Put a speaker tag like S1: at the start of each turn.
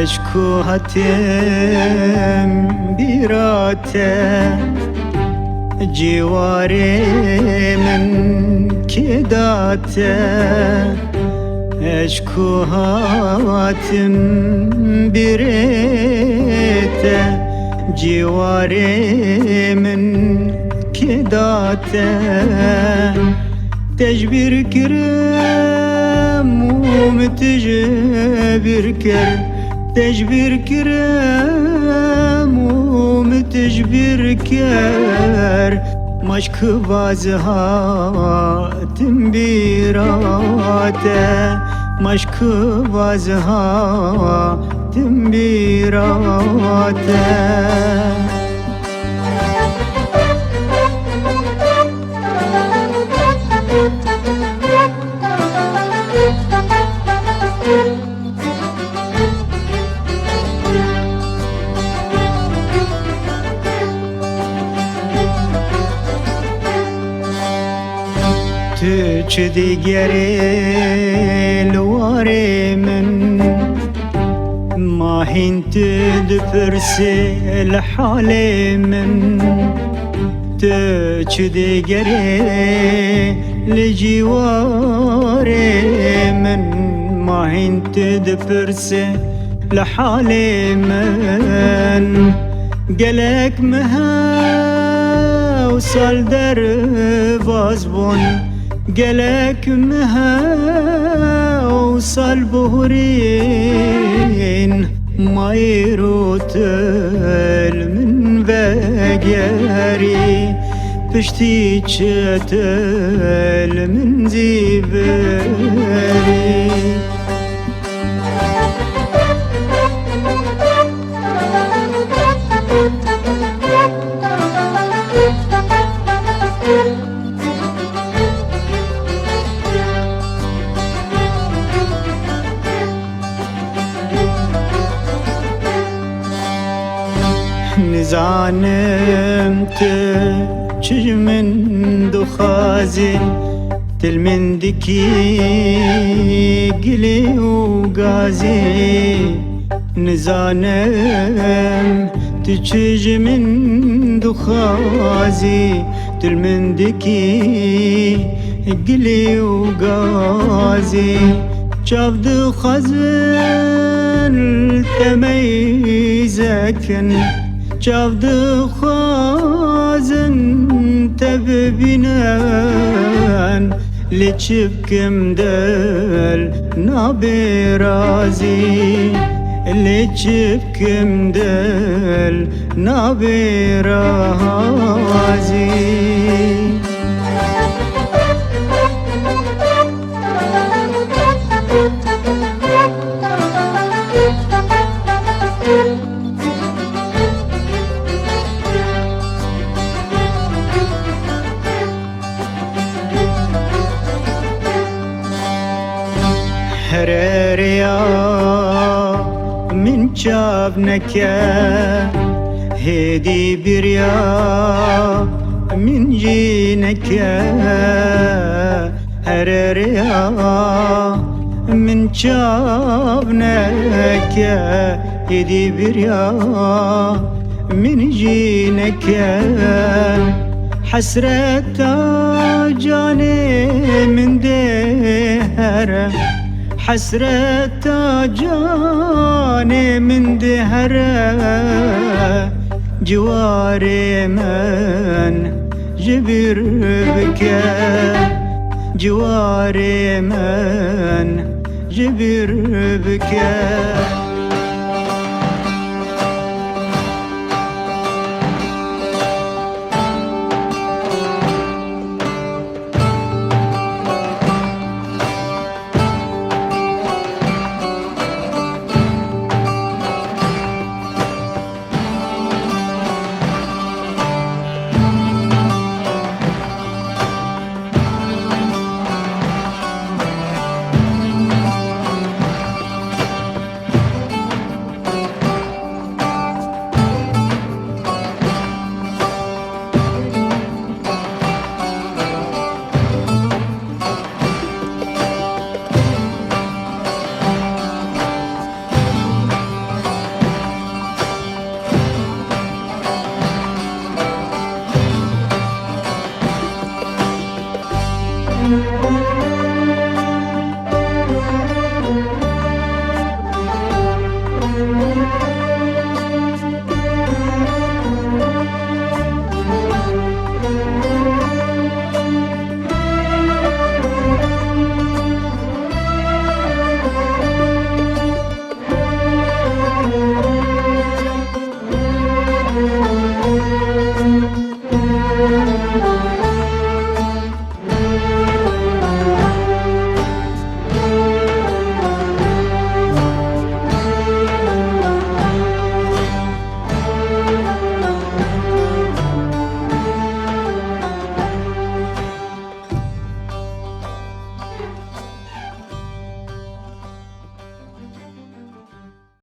S1: اشکو هاتم بیراته جوار من کداته اشکو هاتم بیراته جوار من کداته تجبر کرم ومتجبر كر تجبر كرم ومتجبر كر مشك بازها تنبيراته مشك بازها تنبيراته تشدي جري لواري من ما هنت دبرسي لحالي من تشدي جري لجواري من ما هنت دبرسي لحالي من قلك مها وصل درب أزبون قلك مها وصل بهرين ما يروتل من بقاري بشتي تشتل من زيبري نزانم تشج من دخازي تلمن دكي قلي وقازي نزانم تشج من دخازي تلمن دكي قلي وقازي شاف دخازن تميزكن شاف دخازن تببينان لتشبكم دل نابي رازي لتشبكم دل نابي رازي هريريا من شابنك هدي بريا من جينك هريريا من شابنك هدي بريا من جينك حسرة جاني من دهر حسرة جاني من دهر جواري من جبر بك جواري من جبر بك